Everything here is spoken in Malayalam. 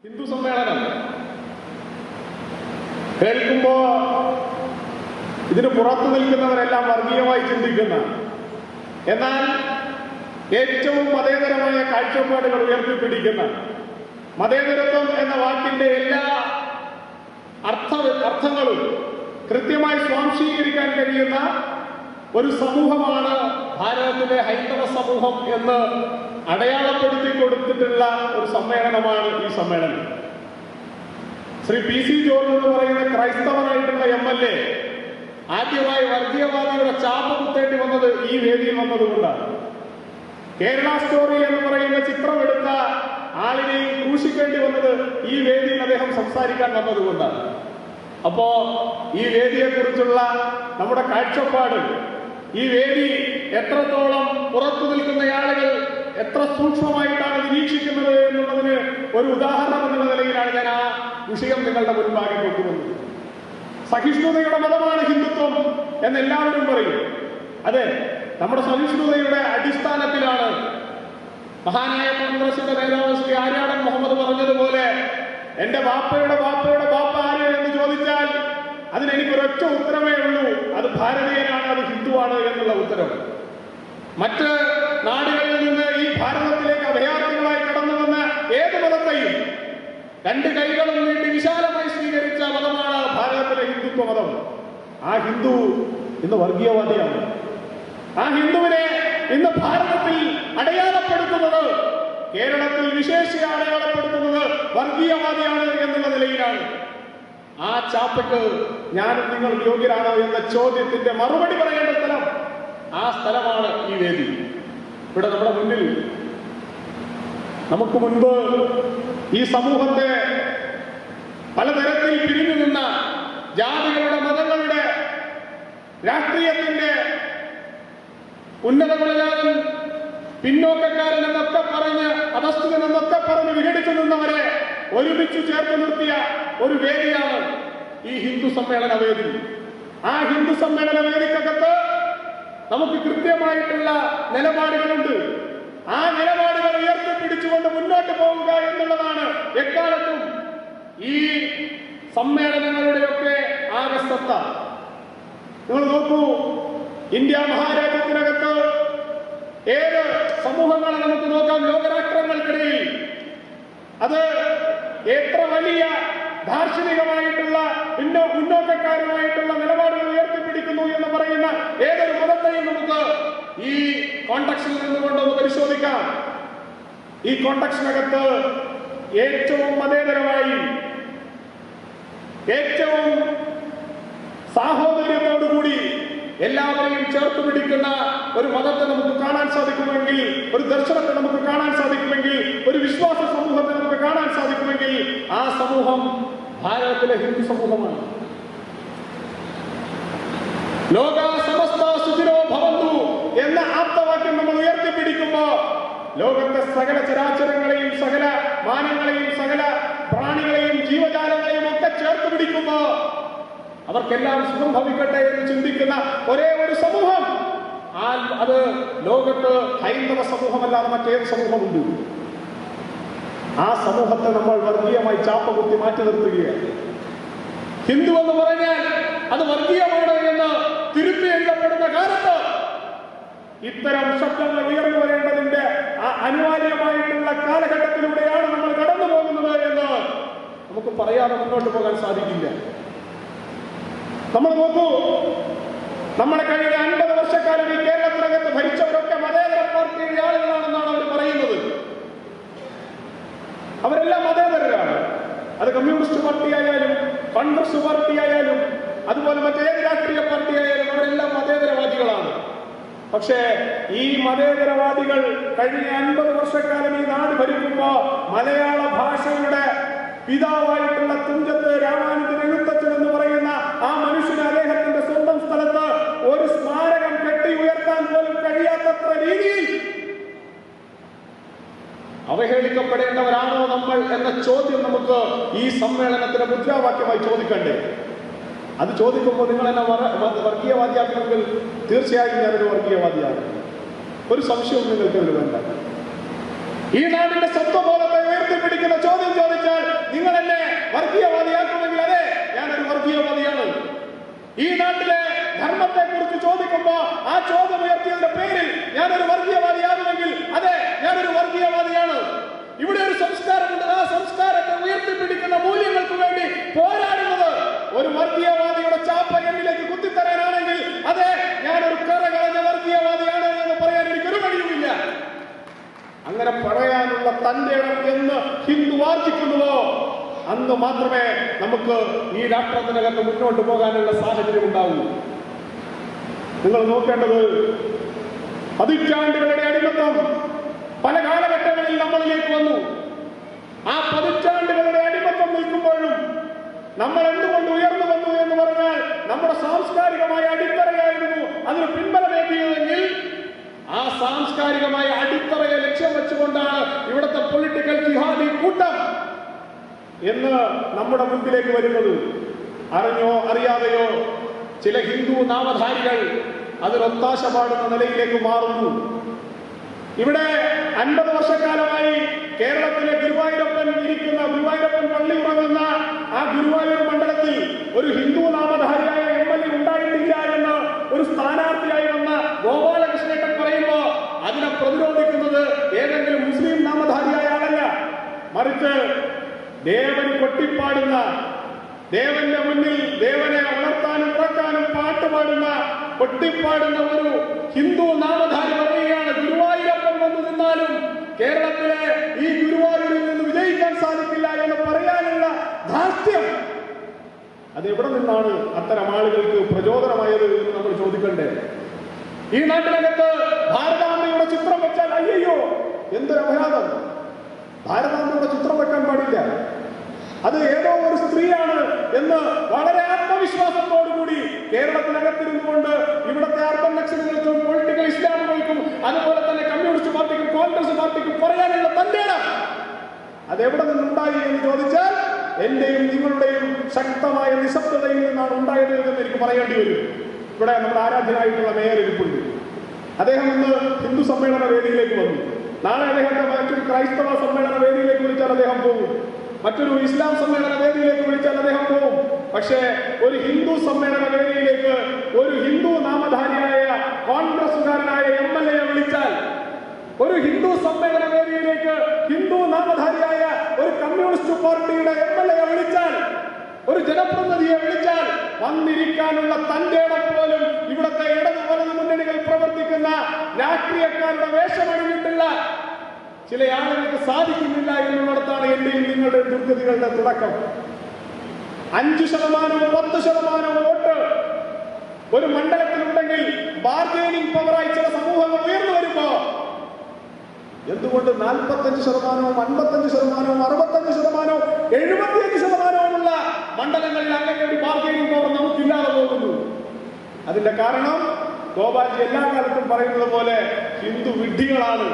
ഹിന്ദു സമ്മേളനം കേൾക്കുമ്പോ ഇതിന് പുറത്തു നിൽക്കുന്നവരെല്ലാം വർഗീയമായി ചിന്തിക്കുന്ന, എന്നാൽ ഏറ്റവും മതേതരമായ കാഴ്ചപ്പാടുകൾ ഉയർത്തിപ്പിടിക്കുന്ന, മതേതരത്വം എന്ന വാക്കിന്റെ എല്ലാ അർത്ഥങ്ങളും കൃത്യമായി സ്വാംശീകരിക്കാൻ കഴിയുന്ന ഒരു സമൂഹമാണ് ഭാരതത്തിലെ ഹൈന്ദവ സമൂഹം എന്ന് അടയാളപ്പെടുത്തി കൊടുത്തിട്ടുള്ള ഒരു സമ്മേളനമാണ് ഈ സമ്മേളനം. ശ്രീ പി സി ജോർജ് എന്ന് പറയുന്ന ക്രൈസ്തവനായിട്ടുള്ള MLA ആദ്യമായി വർഗീയവാദിയുടെ ചാപ്പ കുത്തേണ്ടി വന്നത് ഈ വേദിയിൽ വന്നതുകൊണ്ടാണ്. കേരള സ്റ്റോറി എന്ന് പറയുന്ന ചിത്രമെടുത്ത ആളിനെയും ക്രൂശിക്കേണ്ടി വന്നത് ഈ വേദിയിൽ അദ്ദേഹം സംസാരിക്കാൻ വന്നതുകൊണ്ടാണ്. അപ്പോ ഈ വേദിയെക്കുറിച്ചുള്ള നമ്മുടെ കാഴ്ചപ്പാട്, ഈ വേദി എത്രത്തോളം പുറത്തു നിൽക്കുന്ന ആളുകൾ എത്ര സൂക്ഷ്മമായിട്ടാണ് നിരീക്ഷിക്കുന്നത് എന്നുള്ളതിന് ഒരു ഉദാഹരണം എന്നുള്ള നിലയിലാണ് ഞാൻ ആ വിഷയം നിങ്ങളുടെ മുൻപാകെ കൊണ്ടുവന്നത്. സഹിഷ്ണുതയുടെ മതമാണ് ഹിന്ദുത്വം എന്നെല്ലാവരും പറയും. അതെ, നമ്മുടെ സഹിഷ്ണുതയുടെ അടിസ്ഥാനത്തിലാണ് മഹാനായ കോൺഗ്രസിന്റെ നേതാവ് ശ്രീ ആര്യാടൻ മുഹമ്മദ് പറഞ്ഞതുപോലെ, എന്റെ ബാപ്പയുടെ ബാപ്പയുടെ ബാപ്പ ആര് എന്ന് ചോദിച്ചാൽ അതിനെനിക്കൊരൊറ്റ ഉത്തരമേ ഉള്ളൂ, അത് ഭാരതീയനാണ്, അത് ഹിന്ദുവാണ് എന്നുള്ള ഉത്തരം. മറ്റ് നാടുകളിൽ നിന്ന് ഈ ഭാരതത്തിലേക്ക് അഭയാർത്ഥികളായി കടന്നു വന്ന ഏത് മതത്തെയും രണ്ട് കൈകളും നീട്ടി വിശാലമായി സ്വീകരിച്ച മതമാണ് ഭാരതത്തിലെ ഹിന്ദുത്വ മതം. ആ ഹിന്ദു ഇന്ന് വർഗീയവാദിയാണ്. ആ ഹിന്ദുവിനെ ഇന്ന് ഭാരതത്തിൽ അടയാളപ്പെടുത്തുന്നത്, കേരളത്തിൽ വിശേഷിച്ച് അടയാളപ്പെടുത്തുന്നത് വർഗീയവാദിയാണ് എന്നുള്ള നിലയിലാണ്. ആ ചാപ്പയ്ക്ക് ഞാനും നിങ്ങൾ യോഗ്യരാണോ എന്ന ചോദ്യത്തിന്റെ മറുപടി പറയേണ്ട സ്ഥലം, ആ സ്ഥലമാണ് ഈ വേദി. ഇവിടെ നമ്മുടെ മുന്നിൽ, നമുക്ക് മുൻപ് ഈ സമൂഹത്തെ പലതരത്തിൽ പിരിഞ്ഞു നിന്ന ജാതികളുടെ, മതങ്ങളുടെ, രാഷ്ട്രീയത്തിന്റെ ഉന്നത കുലജാതൻ, പിന്നോക്കക്കാരൻ എന്നൊക്കെ പറഞ്ഞ്, അധസ്ഥിതൻ എന്നൊക്കെ പറഞ്ഞ് വിഘടിച്ചു നിന്നവരെ ഒരുമിച്ച് ചേർത്ത് നിർത്തിയ ഒരു വേദിയാണ് ഈ ഹിന്ദു സമ്മേളന വേദി. ആ ഹിന്ദു സമ്മേളന വേദിക്കകത്ത് നമുക്ക് കൃത്യമായിട്ടുള്ള നിലപാടുകളുണ്ട്. ആ നിലപാടുകൾ ഉയർത്തിപ്പിടിച്ചുകൊണ്ട് മുന്നോട്ട് പോവുക എന്നുള്ളതാണ് എക്കാലത്തും ഈ സമ്മേളനങ്ങളുടെയൊക്കെ ആകസ്തത്ത. നിങ്ങൾ നോക്കൂ, ഇന്ത്യ മഹാരാജ്യത്തിനകത്ത് ഏത് സമൂഹങ്ങളെ നമുക്ക് നോക്കാം ലോകരാഷ്ട്രങ്ങൾക്കിടയിൽ. അത് എത്ര വലിയ ദാർശനികമായിട്ടുള്ള മുന്നോക്കക്കാരുമായിട്ടുള്ള നിലപാടുകൾ ഉയർത്തിപ്പിടിക്കുന്നു എന്ന് പറയുന്ന ഏതൊരു മതത്തെയും നമുക്ക് ഈ കോണ്ടക്സിൽ നിന്നുകൊണ്ട് ഒന്ന് പരിശോധിക്കാം. ഈ കോണ്ടക്സിനകത്ത് ഏറ്റവും മതേതരമായി, ഏറ്റവും സാഹോദര്യത്തോടുകൂടി എല്ലാവരെയും ചേർത്ത് പിടിക്കുന്ന ഒരു മതത്തെ നമുക്ക് കാണാൻ സാധിക്കുമെങ്കിൽ, ഒരു ദർശനത്തെ നമുക്ക് കാണാൻ സാധിക്കുമെങ്കിൽ, ഒരു വിശ്വാസ സമൂഹത്തെ നമുക്ക് കാണാൻ സാധിക്കുമെങ്കിൽ, ആ സമൂഹം ഭാരതത്തിലെ ഹിന്ദു സമൂഹമാണ്. ലോക സമസ്ത സുഖിനോ ഭവന്തു എന്ന ആപ്തവാക്യം നമ്മൾ ഉയർത്തിപ്പിടിക്കുമ്പോ ലോകത്തെ സകല ചരാചരങ്ങളെയും, സകല മാനങ്ങളെയും, സകല പ്രാണികളെയും, ജീവജാലങ്ങളെയും ഒക്കെ ചേർത്ത് പിടിക്കുമ്പോ അവർക്കെല്ലാം സുഖം ഭവിക്കട്ടെ എന്ന് ചിന്തിക്കുന്ന ഒരേ ഒരു സമൂഹം, അത് ലോകത്ത് ഹൈന്ദവ സമൂഹമല്ലാതെ മറ്റേത് സമൂഹമുണ്ട്. ആ സമൂഹത്തെ നമ്മൾ വർഗീയമായി ചാപ്പകുത്തി മാറ്റി നിർത്തുകയാണ്. ഹിന്ദു എന്ന് പറഞ്ഞാൽ അത് വർഗീയമാണ് എന്ന് തിരുത്തി എഴുതപ്പെടുന്ന കാലത്ത് ഇത്തരം ശബ്ദങ്ങൾ ഉയർന്നു വരേണ്ടതിന്റെ അനിവാര്യമായിട്ടുള്ള കാലഘട്ടത്തിലൂടെയാണ് നമ്മൾ കടന്നു പോകുന്നത് എന്ന് നമുക്ക് പറയാതെ മുന്നോട്ട് പോകാൻ സാധിക്കില്ല. നമ്മൾ നോക്കൂ, നമ്മുടെ കഴിഞ്ഞ 50 വർഷക്കാലം ഈ കേരളത്തിനകത്ത് ഭരിച്ചവരൊക്കെ മതേതര പാർട്ടിയുടെ ആളുകളാണെന്നാണ് അവർ പറയുന്നത്. അവരെല്ലാം മതേതരരാണ്. അത് കമ്മ്യൂണിസ്റ്റ് പാർട്ടി ആയാലും, കോൺഗ്രസ് പാർട്ടി ആയാലും, അതുപോലെ മറ്റേത് രാഷ്ട്രീയ പാർട്ടി ആയാലും അവരെല്ലാം മതേതരവാദികളാണ്. പക്ഷേ ഈ മതേതരവാദികൾ കഴിഞ്ഞ 50 വർഷക്കാലം ഈ നാട് ഭരിക്കുമ്പോ മലയാള ഭാഷയുടെ പിതാവായിട്ടുള്ള തുഞ്ചത്ത് രാമാനുജൻ എഴുത്തച്ഛൻ എന്ന് പറയുന്ന ആ മനുഷ്യന് അദ്ദേഹത്തിന്റെ സ്വന്തം സ്ഥലത്ത് ഒരു സ്മാരകം കെട്ടി ഉയർത്താൻ പോലും കഴിയാത്തത്ര രീതിയിൽ അവഹേളിക്കപ്പെടേണ്ടവരാണോ നമ്മൾ എന്ന ചോദ്യം നമുക്ക് ഈ സമ്മേളനത്തിന്റെ മുദ്രാവാക്യമായി ചോദിക്കണ്ടേ? അത് ചോദിക്കുമ്പോൾ നിങ്ങൾ എന്നെ വർഗീയവാദിയാക്കണമെങ്കിൽ തീർച്ചയായും ഞാനൊരു വർഗീയവാദിയാണ്. ഒരു സംശയവും നിങ്ങൾക്ക് വേണ്ട. ഈ നാടിന്റെ സ്വത്വബോധത്തെ ഉയർത്തിപ്പിടിക്കുന്ന ചോദ്യം ചോദിച്ചാൽ ഈ നാട്ടിലെ ധർമ്മത്തെ കുറിച്ച് ചോദിക്കുമ്പോ ആ ചോദ്യം ഉയർത്തിയതിന്റെ പേരിൽ ഞാനൊരു വർഗീയവാദിയാകുമെങ്കിൽ അതെ, ഞാനൊരു വർഗീയവാദിയാണ്. ഇവിടെ ഒരു സംസ്കാരമുണ്ട്. ആ സംസ്കാരത്തെ ഉയർത്തിപ്പിടിക്കുന്ന മൂല്യങ്ങൾക്ക് വേണ്ടി പോരാടുന്നത് ഒരു വർഗീയവാദിയുടെ ചാപ്പ എന്നിലേക്ക് കുത്തിത്തരാനാണെങ്കിൽ അതെ, ഞാനൊരു കറകളഞ്ഞ വർഗീയവാദിയാണ് എന്ന് പറയാൻ എനിക്കൊരു കഴിയുമില്ല. അങ്ങനെ പറയാനുള്ള തന്റെ ഇടം എന്ന് ഹിന്ദു ആർജിക്കുന്നുവോ അന്ന് മാത്രമേ നമുക്ക് ഈ രാഷ്ട്രത്തിനകത്ത് മുന്നോട്ട് പോകാനുള്ള സാഹചര്യം ഉണ്ടാവൂ. നിങ്ങൾ നോക്കേണ്ടത് പതിറ്റാണ്ടുകളുടെ അടിമത്തം പല കാലഘട്ടങ്ങളിൽ നമ്മളിലേക്ക് വന്നു. ആ പതിറ്റാണ്ടുകളുടെ അടിമത്തം നിൽക്കുമ്പോഴും നമ്മൾ എന്തുകൊണ്ട് ഉയർന്നു വന്നു എന്ന് പറഞ്ഞാൽ നമ്മുടെ സാംസ്കാരികമായ അടിത്തറയായിരുന്നു അതിന് പിൻബലമേകിയതെങ്കിൽ ആ സാംസ്കാരികമായ അടിത്തറയെ ലക്ഷ്യം വെച്ചുകൊണ്ടാണ് ഇവിടുത്തെ പൊളിറ്റിക്കൽ ജിഹാദി കൂട്ടം എന്ന് നമ്മുടെ മുൻപിലേക്ക് വരുന്നത്. അറിഞ്ഞോ അറിയാതെയോ ചില ഹിന്ദു നാമധാരികൾ അതിനൊത്താശ പാടുന്ന നിലയിലേക്ക് മാറുന്നു. ഇവിടെ 50 വർഷക്കാലമായി കേരളത്തിലെ ഗുരുവായൂരപ്പൻ പള്ളി ഉറങ്ങുന്ന ആ ഗുരുവായൂർ മണ്ഡലത്തിൽ ഒരു ഹിന്ദു നാമധാരിയായ MLA ഉണ്ടായിട്ടില്ല എന്ന് ഒരു സ്ഥാനാർത്ഥിയായി വന്ന ഗോപാലകൃഷ്ണേട്ടൻ പറയുമ്പോ അതിനെ പ്രതിരോധിക്കുന്നത് ഏതെങ്കിലും മുസ്ലിം നാമധാരിയായ ആളല്ല, മറിച്ച് ദേവൻ കൊട്ടിപ്പാടുന്ന, ദേവന്റെ മുന്നിൽ ദേവനെ ഉണർത്താനും ഉറക്കാനും പാട്ടുപാടുന്ന കൊട്ടിപ്പാടുന്ന ഒരു ഹിന്ദു നാമധാരി പറയുകയാണ് ഗുരുവായൂരപ്പൻ വന്നു നിന്നാലും കേരളത്തിലെ ഈ ഗുരുവായൂരിൽ നിന്ന് വിജയിക്കാൻ സാധിക്കില്ല എന്ന് പറയാനുള്ള ധാർഷ്ട്യം അതെവിടെ നിന്നാണ് അത്തരം ആളുകൾക്ക് പ്രചോദനമായത് എന്ന് നമ്മൾ ചോദിക്കണ്ടേ? ഈ നാട്ടിനകത്ത് ഭാരതാംബയുടെ ചിത്രം വെച്ചാൽ അയ്യോ എന്തൊരു അപരാധം! ഭാരതാംബയുടെ ചിത്രം വെക്കാൻ പാടില്ല, അത് ഏതോ ഒരു സ്ത്രീയാണ് എന്ന് വളരെ ആത്മവിശ്വാസത്തോടുകൂടി കേരളത്തിനകത്തിരുന്നുകൊണ്ട് ഇവിടുത്തെ അർബൻ നക്സലുകൾക്കും പൊളിറ്റിക്കൽ ഇസ്ലാമുകൾക്കും അതുപോലെ തന്നെ കമ്മ്യൂണിസ്റ്റ് പാർട്ടിക്കും കോൺഗ്രസ് പാർട്ടിക്കും പറയാനുള്ള തന്റെ അതെവിടെ നിന്നുണ്ടായി എന്ന് ചോദിച്ചാൽ എന്റെയും നിങ്ങളുടെയും ശക്തമായ നിശബ്ദതയിൽ നിന്നാണ് ഉണ്ടായത് എന്ന് എനിക്ക് പറയേണ്ടി വരും. ഇവിടെ നമ്മുടെ ആരാധ്യനായിട്ടുള്ള മേയർ ഇരിപ്പുണ്ട്. അദ്ദേഹം ഇന്ന് ഹിന്ദു സമ്മേളന വേദിയിലേക്ക് വന്നു. നാളെ അദ്ദേഹത്തെ മറ്റൊരു ക്രൈസ്തവ സമ്മേളന വേദിയിലേക്ക് വിളിച്ചാൽ അദ്ദേഹം പോകും, മറ്റൊരു ഇസ്ലാം സമ്മേളന വേദിയിലേക്ക് വിളിച്ചാൽ അദ്ദേഹം പോകും. പക്ഷേ ഒരു ഹിന്ദു സമ്മേളന വേദിയിലേക്ക് ഒരു ഹിന്ദു നാമധാരിയായ കോൺഗ്രസുകാരനായ MLA വിളിച്ചാൽ, ഒരു ഹിന്ദു സമ്മേളന വേദിയിലേക്ക് ഹിന്ദു നാമധാരിയായ ഒരു കമ്മ്യൂണിസ്റ്റ് പാർട്ടിയുടെ MLA വിളിച്ചാൽ, ഒരു ജനപ്രതിനിധിയെ വിളിച്ചാൽ വന്നിരിക്കാനുള്ള തന്റെ ഇടം പോലും ഇവിടുത്തെ ഇടതു വലതു മുന്നണികൾ പ്രവർത്തിക്കുന്ന രാഷ്ട്രീയക്കാരുടെ വേഷമണിഞ്ഞിട്ടുള്ള ചില ആളുകൾക്ക് സാധിക്കുന്നില്ല എന്നുള്ളിടത്താണ് എന്റെയും നിങ്ങളുടെ ദുർഗതികളുടെ തുടക്കം. 5% 10% വോട്ട് ഒരു മണ്ഡലത്തിലുണ്ടെങ്കിൽ ബാർഗെയിനിങ് പവറായി ചില സമൂഹങ്ങൾ ഉയർന്നു വരുമ്പോ എന്തുകൊണ്ട് 45%, 55%, 65%, 75%ഉള്ള മണ്ഡലങ്ങളിൽ അങ്ങനെ ഒരു ബാർഗെയിനിങ് പവർ നമുക്കില്ലാതെ പോകുന്നു? അതിന്റെ കാരണം ഗോപാൽജി എല്ലാ കാലത്തും പറയുന്നത് പോലെ ഹിന്ദു വിഡ്ഢികളാണ്.